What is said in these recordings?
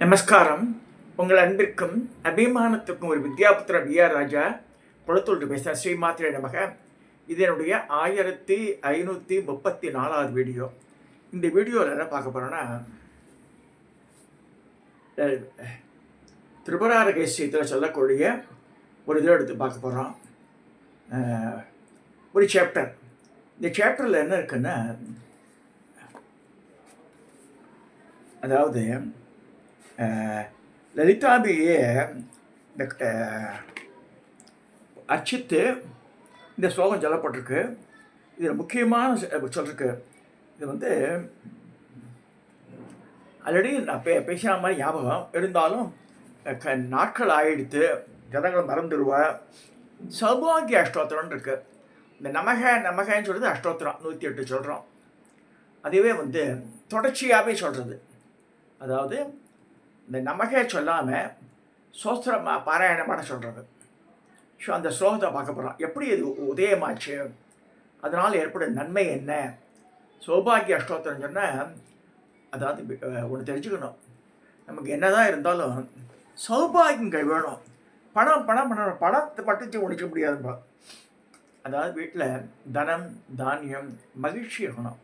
நமஸ்காரம். உங்கள் அன்பிற்கும் அபிமானத்துக்கும் ஒரு வித்யாபுத்திர வி.ஆர். ராஜா குளத்தூர் பேசுகிறேன். ஸ்ரீ மாத்திரை நமக. இது என்னுடைய 1534வது வீடியோ. இந்த வீடியோவில் என்ன பார்க்க போகிறோன்னா, திரிபுரா ரகசியத்தில் சொல்லக்கூடிய ஒரு இதை எடுத்து பார்க்க போகிறோம். ஒரு சாப்டர். இந்த சாப்டரில் என்ன இருக்குன்னா, அதாவது லலிதாம்பிகையை அர்ச்சித்து இந்த ஸ்லோகம் சொல்லப்பட்டிருக்கு. இதில் முக்கியமான சொல்லிருக்கு. இது வந்து ஆல்ரெடி நான் பேசின மாதிரி ஞாபகம் இருந்தாலும் நாட்கள் ஆகிடுத்து, ஜனங்களை மறந்துடுவா. சௌபாகிய அஷ்டோத்திரம்னு இருக்குது. இந்த நமகன்னு சொல்கிறது அஷ்டோத்திரம் 108 சொல்கிறோம். அதுவே வந்து தொடர்ச்சியாகவே சொல்கிறது. அதாவது இந்த நமகே சொல்லாமல் சோஸ்திரம் பாராயணம் பண்ண சொல்கிறது. ஸோ அந்த ஸ்லோகத்தை பார்க்க போகிறோம். எப்படி இது உதயமாச்சு, அதனால் ஏற்படும் நன்மை என்ன. சௌபாகிய அஷ்டோத்திரம் சொன்னால், அதாவது ஒன்று தெரிஞ்சுக்கணும், நமக்கு என்ன தான் இருந்தாலும் சௌபாகியங்கள் வேணும். பணம் பணத்தை பட்டுச்சு ஒழிக்க முடியாதுப்பா. அதாவது வீட்டில் தனம் தானியம் மகிழ்ச்சி இருக்கணும்.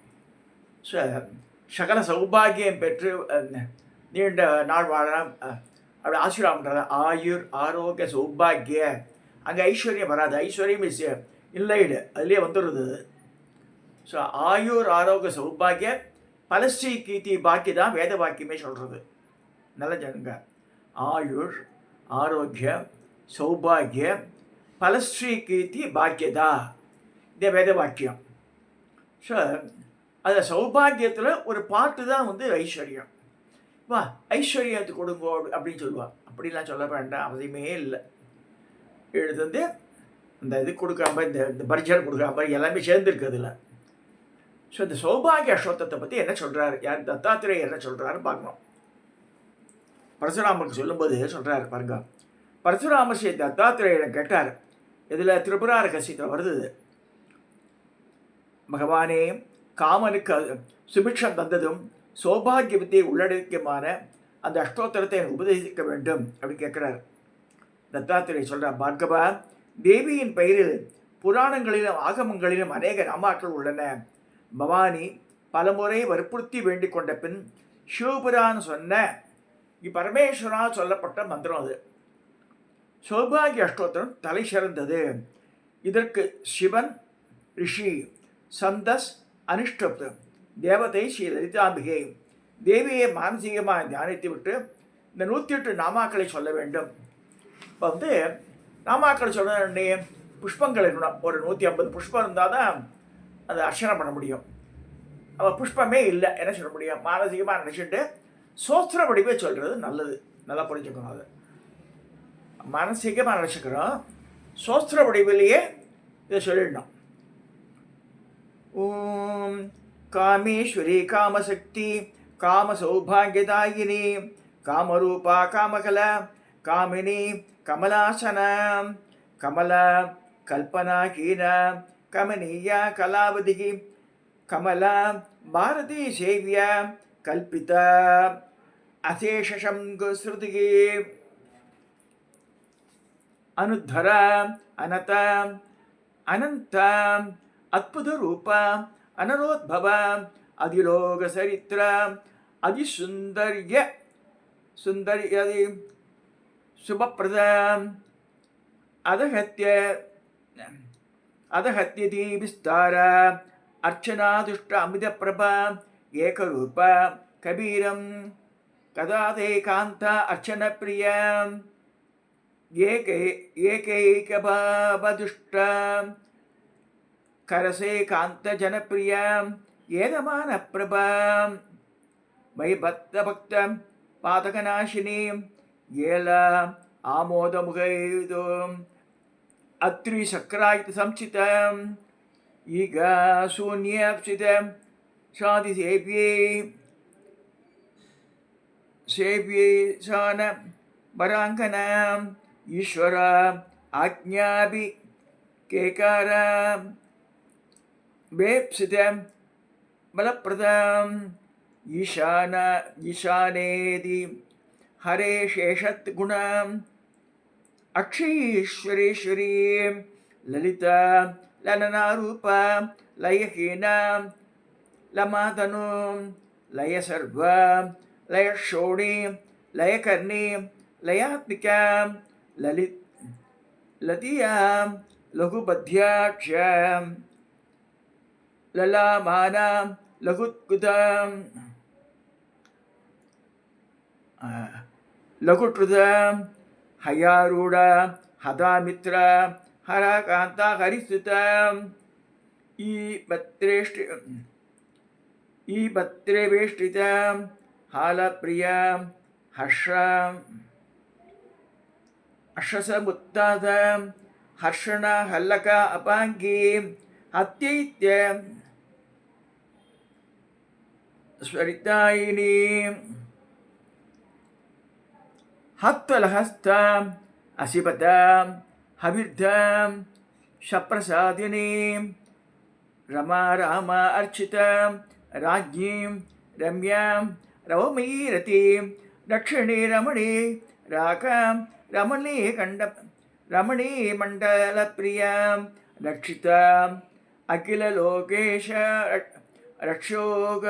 ஸோ சகல சௌபாகியம் பெற்று நீண்ட நாள் வாழலாம் அப்படி ஆசீர்வாதம். ஆயுர் ஆரோக்கிய சௌபாகிய. அங்கே ஐஸ்வர்யம் வராது. ஐஸ்வர்யம் இஸ் இல்லைடு, அதுலேயே வந்துடுது. ஸோ ஆயுர் ஆரோக்கிய சௌபாகிய பலஸ்ரீ கீர்த்தி பாக்கி தான் வேத வாக்கியமே சொல்கிறது. நல்ல ஜனங்க, ஆயுர் ஆரோக்கிய சௌபாகிய பலஸ்ரீ கீர்த்தி பாக்கியதா, இதே வேத வாக்கியம். ஸோ அதில் சௌபாகியத்தில் ஒரு பாட்டு தான் வந்து ஐஸ்வர்யம். வா ஐஸ்வர்யத்தை கொடுங்கோ அப்படின்னு சொல்லுவாள். அப்படிலாம் சொல்ல வேண்டாம், அவசியமே இல்லை. எழுது வந்து இந்த இது கொடுக்காம, இந்த பரிச்சனை கொடுக்காம எல்லாமே சேர்ந்துருக்கு அதில். ஸோ இந்த சௌபாகிய அஷ்டோத்திரத்தை பற்றி என்ன சொல்கிறாரு, யார் தத்தாத்திரேயர் என்ன சொல்கிறாருன்னு பார்க்கணும். பரசுராமருக்கு சொல்லும்போது சொல்கிறாரு பாருங்க. பரசுராமர் ஸ்ரீ தத்தாத்திரேயரை கேட்டார். இதில் திரிபுரா ரகசியத்தில் வருது, பகவானே காமனுக்கு சுபிக்ஷம் தந்ததும் சௌபாகியத்தை உள்ளடக்கியமான அந்த அஷ்டோத்திரத்தை எனக்கு உபதேசிக்க வேண்டும் அப்படின்னு கேட்குறார். தத்தாத்திரேயர் சொல்கிறார், பார்கவா, தேவியின் பெயரில் புராணங்களிலும் ஆகமங்களிலும் அநேக நாமாக்கள் உள்ளன. பவானி பலமுறை வற்புறுத்தி வேண்டிக் கொண்ட பின் சிவபுரான் சொன்ன பரமேஸ்வரா சொல்லப்பட்ட மந்திரம் அது. சௌபாகிய அஷ்டோத்திரம் தலை சிறந்தது. இதற்கு சிவன், ரிஷி, சந்தஸ், அனுஷ்டப், தேவதை ஸ்ரீ லலிதாம்பிகை தேவியை மானசீகமாக தியானித்து விட்டு இந்த 108 நாமாக்களை சொல்ல வேண்டும். இப்போ வந்து நாமாக்களை சொல்ல வேண்டிய புஷ்பங்கள் இருக்கணும். ஒரு 150 புஷ்பம் இருந்தால் தான் அதை அர்ச்சனை பண்ண முடியும். அப்போ புஷ்பமே இல்லை, என்ன சொல்ல முடியும்? மானசீகமாக நினச்சிட்டு சோஸ்திர வடிவே சொல்கிறது நல்லது. நல்லா புரிஞ்சுக்கணும். அது மானசீகமாக நினச்சிக்கிறோம், சோஸ்திர வடிவிலேயே இதை சொல்லிடணும். ஓம் காமேஸ்வரி காமசக்தி காமசௌபாகியதாயினி காமரூபா காமகலா காமினி கமலாசன கமல கல்பனாகீன கமனீயா கலாவதி கமலா பாரதி சேவிய கல்பித அசேஷசம்ஸ்ருதி அனுத்தர அனத அனந்த அத்புத ரூப அனரோத்பவ அதிலோக சரித்திர அதிசுந்தர்ய சுந்தர்யதி சுபப்பிரத அதஹத்யதி விஸ்தார அர்ச்சனாதுஷ்ட அமித பிரப ஏகரூப கபீரம் கதாதே காந்த அர்ச்சன பிரிய ஏகைகபதுஷ்ட கரசே காந்த ஜனப்பிரிய ஏதமான பிரப வைபக்த பக்த பாதகநாசினி ஏல ஆமோதமுகைதோ அத்ரி சக்கராயுத சம்சித ஈக சூன்யப்சித சாதி சேவியே சான வராங்கன ஈஸ்வர ஆக்ஞாபி கேகார வேப்சித பலப்பிரதம் ஈசானேதி हरे शेषत् गुणम् अक्षीश्वरेश्वरी ललिता ललनारूपा लयहीना लमातनु लय सर्व लय शोणी लय कर्णी लयात्मिका ललित लतिया लघुपद्याक्ष ललामाना लघुत्कुता लघुट्रुता हयारूढ़ा हदामित्रा हराकांता हरिस्तुता ई भत्रेवेष्टिता हालप्रिया हर्ष अश्वसमुत्ताद हर्षण हल्लक अपांगी अत्यैत्य स्वरितायिनी हत्वलहस्ता असिपता हविर्धा शप्रसादिनी रमा राम अर्चिता राज्ञी रम्या रवमीरती दक्षिणी रमणी राका रमणी कंड रमणी मंडल प्रिया रक्षिता अखिल लोकेश रक्षोग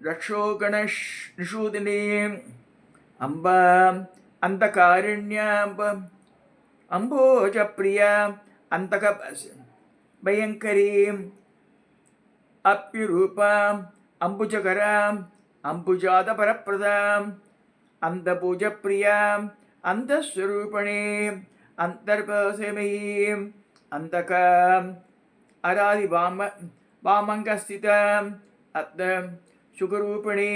रक्षोगणनिषूदिनी अम्बा अंधकारिण्याम्ब अंबोज प्रिया अंतक भयंकरी अप्युरूपा अंबुजकरा अंबुजात परप्रदा अंधपूज प्रिया अंधस्वरूपिणी अंतर्पसमयी अंतक अरादि वामंगस्थित अत सुखरूपिणी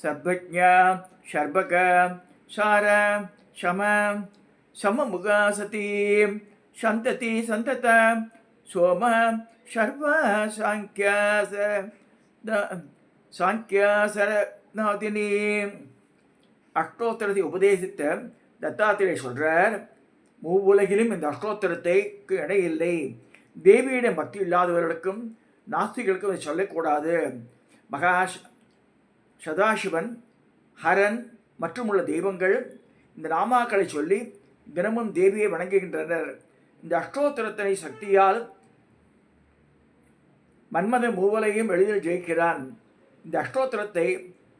सर्वज्ञा शर्भक सार शम सममुगा सती संतति संतत सोम सर्व சாங்கியாசரநாதினி அஷ்டோத்திரத்தை உபதேசித்த தத்தாத்திரேயர் சொல்றார், மூவுலகிலும் இந்த அஷ்டோத்திரத்தைக்கு இடையில்லை. தேவியிடம் பக்தி இல்லாதவர்களுக்கும் நாஸ்திகளுக்கும் இதை சொல்லக்கூடாது. மகா சதாசிவன், ஹரன் மற்றும் உள்ள தெய்வங்கள் இந்த நாமாக்களை சொல்லி தினமும் தேவியை வணங்குகின்றனர். இந்த அஷ்டோத்திரத்தினை சக்தியால் மன்மத மூவலையும் எளிதில் ஜெயிக்கிறான். இந்த அஷ்டோத்திரத்தை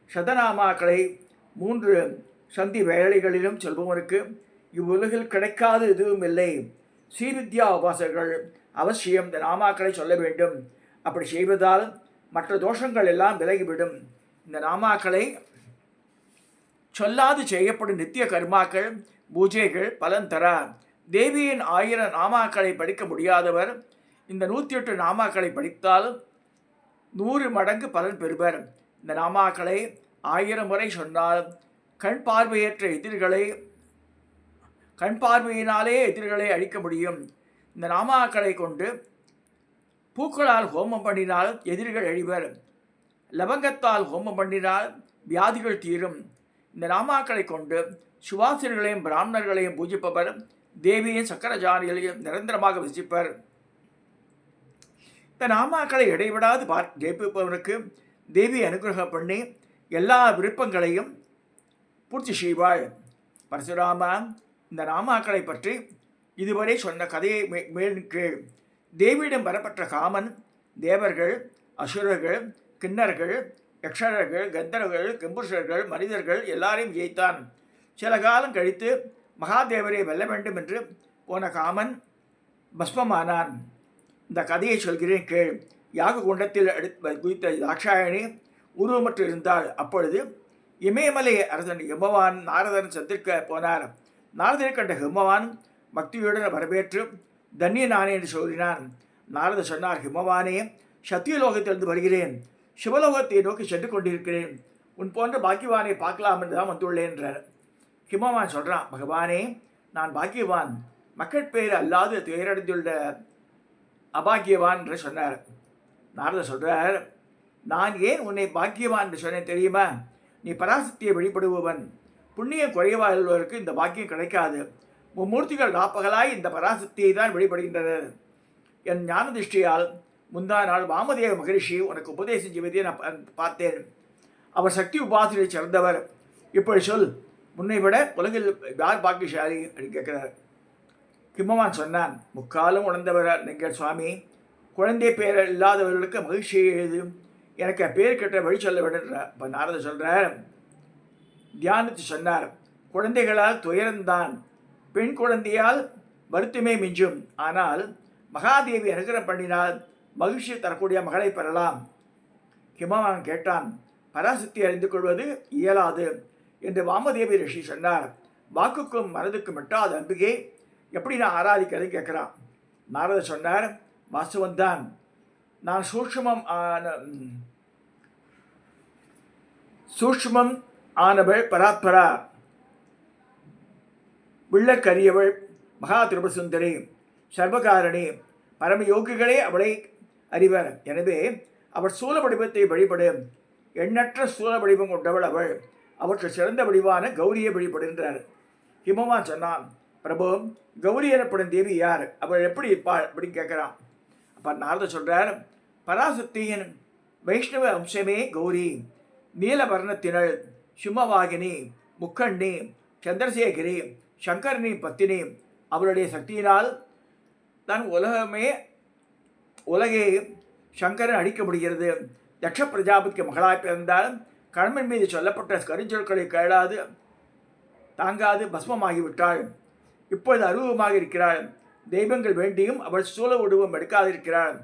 சதநாமாக்களை 3 சந்தி வேளைகளிலும் சொல்பவனுக்கு இவ்வுலகில் கிடைக்காது எதுவும் இல்லை. ஸ்ரீவித்யா உபாசகர்கள் அவசியம் இந்த நாமாக்களை சொல்ல வேண்டும். அப்படி செய்வதால் மற்ற தோஷங்கள் எல்லாம் விலகிவிடும். இந்த நாமாக்களை சொல்லாது செய்யப்படும் நித்திய கர்மாக்கள் பூஜைகள் பலன் தரா. தேவியின் 1000 நாமாக்களை படிக்க முடியாதவர் இந்த 108 நாமாக்களை படித்தால் 100 மடங்கு பலன் பெறுவர். இந்த நாமாக்களை 1000 முறை சொன்னால் கண் பார்வையினாலே எதிரிகளை அழிக்க முடியும். இந்த நாமாக்களை கொண்டு பூக்களால் ஹோமம் பண்ணினால் எதிரிகள் அழிவர். லவங்கத்தால் ஹோமம் பண்ணினால் வியாதிகள் தீரும். இந்த நாமாக்களை கொண்டு சுவாசிகளையும் பிராமணர்களையும் பூஜிப்பவர் தேவியின் சக்கரஜானிகளையும் நிரந்தரமாக வசிப்பர். இந்த நாமாக்களை இடைவிடாது ஜெயிப்பவனுக்கு தேவி அனுகிரகம் பண்ணி எல்லா விருப்பங்களையும் பூர்த்தி செய்வாள். பரசுராமா, இந்த நாமாக்களை பற்றி இதுவரை சொன்ன கதையை மேலும் கீழ். தேவியிடம் வரப்பட்ட காமன் தேவர்கள், அசுரர்கள், கிண்ணர்கள், யக்ஷர்கள், கந்தர்கள், கிம்புருஷர்கள், மனிதர்கள் எல்லாரையும் ஜெயித்தான். சில காலம் கழித்து மகாதேவரை வெல்ல வேண்டும் என்று போன காமன் பஸ்மமானான். இந்த கதையை சொல்கிறேன் கேள். யாக குண்டத்தில் குதித்த தாட்சாயணி உருவமற்று இருந்தாள். அப்பொழுது இமயமலை அரசன் ஹிமவான் நாரதன் சந்திக்க போனார். நாரதனை கண்ட ஹிமவான் பக்தியுடன் வரவேற்று தன்யனானே என்று சொல்லினான். நாரதர் சொன்னார், ஹிமவானே, சத்தியலோகத்திலிருந்து வருகிறேன். சிவலோகத்தை நோக்கி சென்று கொண்டிருக்கிறேன். உன் போன்ற பாக்கியவானை பார்க்கலாம் என்று தான் வந்துள்ளேன் என்றார். ஹிமவான் சொல்கிறான், பகவானே, நான் பாக்கியவான், மக்கள் பெயர் அல்லாது துயரடைந்துள்ள அபாக்கியவான் என்று சொன்னார். நாரதர் சொல்கிறார், நான் ஏன் உன்னை பாக்கியவான் என்று சொன்னேன் தெரியுமா? நீ பராசக்தியை வழிபடுபவன். புண்ணியம் குறைவாக உள்ளவருக்கு இந்த பாக்கியம் கிடைக்காது. மும்மூர்த்திகள் ராப்பகலாய் இந்த பராசக்தியை தான் வழிபடுகின்றனர். என் ஞான திருஷ்டியால் முந்தா நாள் வாமதேவ மகரிஷி உனக்கு உபதேசம் செய்வதை நான் பார்த்தேன். அவர் சக்தி உபாசனை சிறந்தவர், இப்படி சொல், முன்னை விட உலகில் யார் பாக்கியசாலி அப்படின்னு கேட்கிறார். கிம்மவான் சொன்னான், முக்காலும் உணர்ந்தவர் நீங்கள் சுவாமி, குழந்தை பேர் இல்லாதவர்களுக்கு மகிழ்ச்சி எழுது, எனக்கு பேர் கெட்ட வழி சொல்ல விடுற. இப்போ நாரதர் சொல்கிறார், தியானித்து சொன்னார், குழந்தைகளால் துயரந்தான், பெண் குழந்தையால் வருத்தமே மிஞ்சும், ஆனால் மகாதேவி அனுகிரகம் பண்ணினால் மகிழ்ச்சி தரக்கூடிய மகளை பெறலாம். கிமவான் கேட்டான், பராசக்தி அறிந்து கொள்வது இயலாது என்று வாமதேவி ரிஷி சொன்னார். வாக்குக்கும் மனதுக்கும் எட்டாத அம்பிகை எப்படி நான் ஆராதிக்கிறதுன்னு கேட்குறான். நாரதர் சொன்னார், வாசுவந்தான், நான் சூக்ஷ்மம் ஆனவள் பராத்பரா, விள்ளக்கரியவள், மகா திரிபுரசுந்தரி, சர்வகாரணி, பரமயோகிகளே அவளை அறிவர். எனவே அவள் சூல வடிவத்தை வழிபடு. எண்ணற்ற சூல வடிவம் கொண்டவள் அவள். அவற்றை சிறந்த வடிவான கௌரியை வழிபடுகின்றார். ஹிமவான் சொன்னான், பிரபு, கௌரி எனப்படும் தேவி யார், அவள் எப்படி இருப்பாள் அப்படின்னு கேட்குறான். அப்போ நாரதர் சொல்கிறார், பராசக்தியின் வைஷ்ணவ அம்சமே கௌரி, நீலவர்ணத்தினள், சிம்மவாகினி, முக்கண்ணி, சந்திரசேகரி, சங்கரனி பத்தினி. அவளுடைய சக்தியினால் தான் உலகே சங்கரன் அழிக்க முடிகிறது. தக்ஷ பிரஜாபதிக்கு மகளாய் பிறந்தால் கணவன் மீது சொல்லப்பட்ட கருஞ்சொற்களை கேளாது தாங்காது பஸ்மமாகிவிட்டாள். இப்பொழுது அருவமாக இருக்கிறாள். தெய்வங்கள் வேண்டியும் அவள் சூழ உருவம் எடுக்காதிருக்கிறாள்.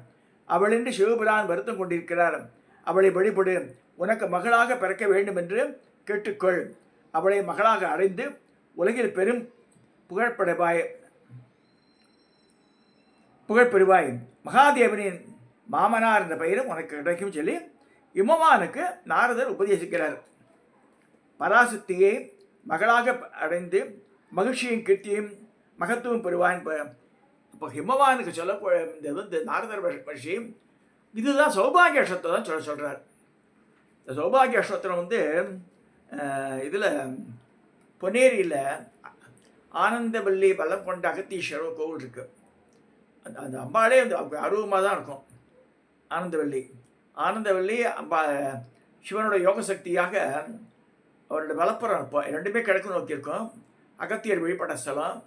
அவளென்று சிவபிரான் வருத்தம் கொண்டிருக்கிறார். அவளை வழிபடு. உனக்கு மகளாக பிறக்க வேண்டும் என்று கேட்டுக்கொள். அவளை மகளாக அடைந்து உலகில் பெரும் புகழ்பெறுவாய். மகாதேவனின் மாமனார் என்ற பெயரும் உனக்கு கிடைக்கும் சொல்லி இமவானுக்கு நாரதர் உபதேசிக்கிறார். பராசக்தியை மகளாக அடைந்து மகிழ்ச்சியும் கீர்த்தியும் மகத்துவம் பெறுவான். இப்போ ஹிமவானுக்கு சொல்ல நாரதர் விஷயம் இதுதான் சௌபாகிய அஷ்டத்தை தான் சொல்கிறார். இந்த சௌபாகிய அஷ்டத்திரம் இதில் பொன்னேரியில் ஆனந்தவல்லி பலம் கொண்ட அகத்தீஸ்வரர் கோவில் இருக்குது. அந்த அம்பாலே அருவமாக தான் இருக்கும். ஆனந்தவல்லி அம்பா சிவனோட யோக சக்தியாக அவரோட வலப்புறம் இப்போ ரெண்டுமே கிழக்கு நோக்கி இருக்கும். அகத்தியர் வழிபட்ட ஸ்தலம்.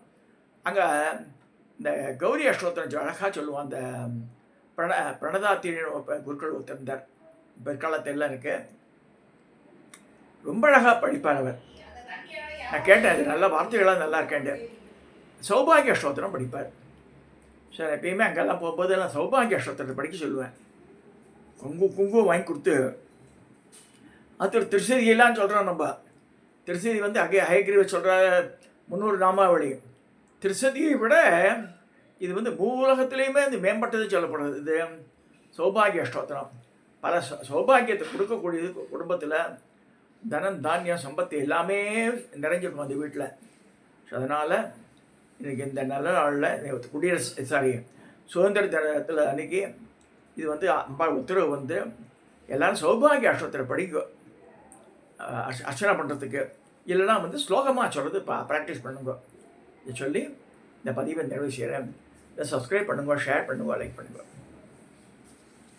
அங்கே இந்த கௌரி அஷ்டோத்திரம் அழகாக சொல்லுவோம். அந்த பிரணதாத்திரியின் குருக்கள் ஒருத்தர் பிற்காலத்தெல்லாம் இருக்கு. ரொம்ப அழகாக படிப்பார் அவர். நான் கேட்டேன், அது நல்ல வார்த்தைகளாக நல்லா இருக்கேன். சௌபாகிய அஷ்டோத்திரம் படிப்பார். சார் எப்பயுமே அங்கெல்லாம் போகும்போது நான் சௌபாகிய அஷ்டோத்திரத்தை படிக்க சொல்லுவேன். குங்குமம் வாங்கி கொடுத்து அது திருச்சதியெல்லாம் சொல்கிறோம். நம்ம திருச்சதி ஹயக்ரீவ சொல்கிற 300 நாமாவளி. திருச்சதியை விட இது பூலகத்திலையுமே மேம்பட்டது சொல்லப்படுறது. இது சௌபாகிய அஷ்டோத்திரம். பல சௌபாகியத்தை கொடுக்கக்கூடியது. குடும்பத்தில் தனம் தானியம் சம்பத்து எல்லாமே நிறைஞ்சிருக்கும் அந்த வீட்டில். ஸோ அதனால் இன்றைக்கி இந்த நல்ல நாளில் சுதந்திர தினத்தில் அன்றைக்கி இது அம்பா உத்தரவு எல்லோரும் சௌபாகிய அஷ்டோத்திரம் படிக்கும் அர்ச்சனை பண்ணுறதுக்கு. இல்லைனா ஸ்லோகமாக சொல்கிறது ப்ராக்டிஸ் பண்ணுங்க. இதை சொல்லி இந்த பதிவை நிறைவு செய்கிறேன். இதை சப்ஸ்கிரைப் பண்ணுங்க, ஷேர் பண்ணுங்க, லைக் பண்ணுங்க.